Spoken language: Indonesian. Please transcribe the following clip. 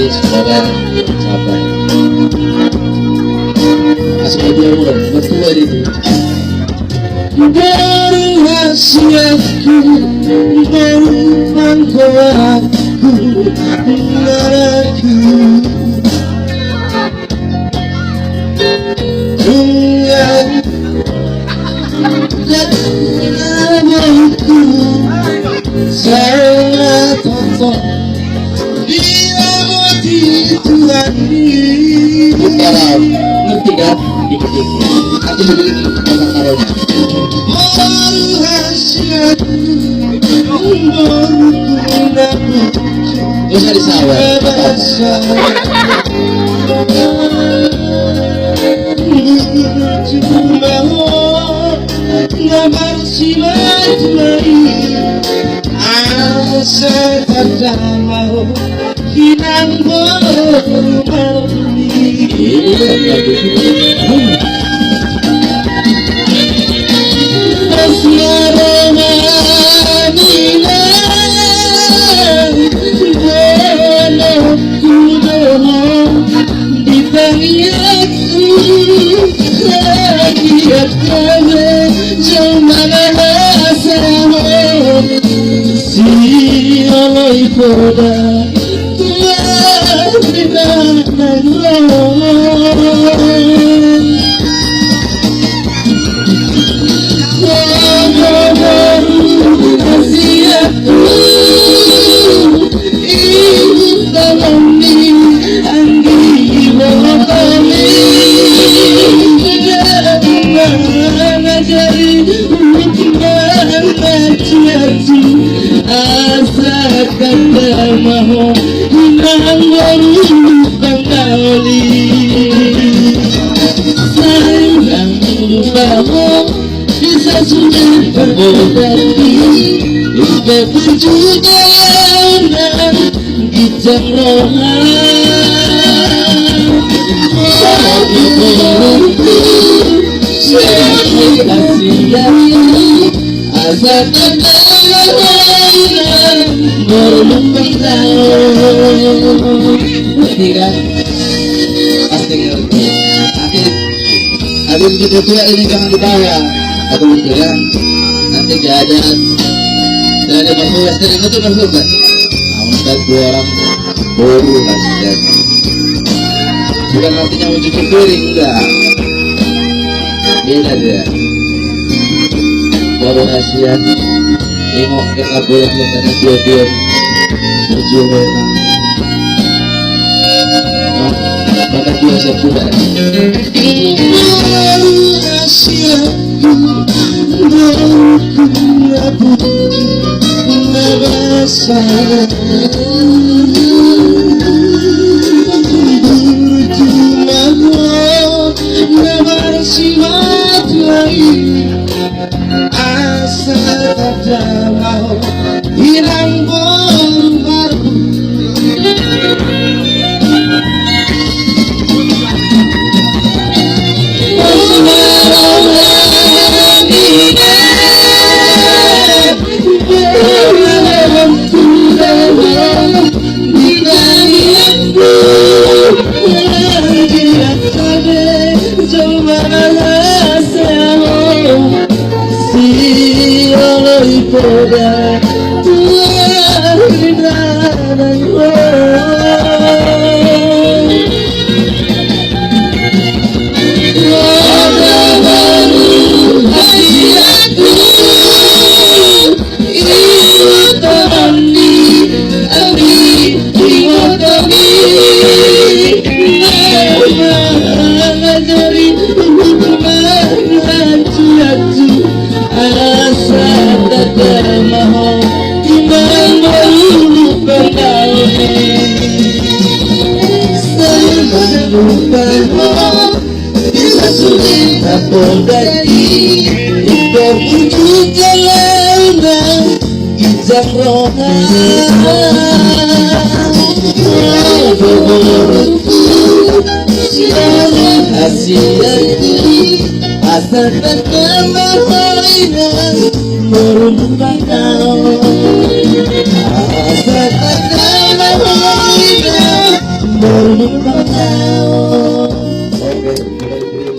semoga tercapai. Kasih dia mulai berdua itu. Berhasiatku memangkau aku menaraku dengan jatuhku sangat tonton bila mati Tuhan ini. Ngerti kan? Dikit-dikit nanti begini taruhnya. Bisa disawat asa tak mau hinang baru Habis gitu tua ini jangan dibawa, atau gitu ya. Nanti gak ada masuk restoran itu masuk kan? Namun kan 2 orang baru lah sudah. Bukan artinya mau cuci piring enggak. Beda dia. Baru rahasia. Tengok kita boleh dari dia berjuang. Maka dia sepuluh. Sudah diberi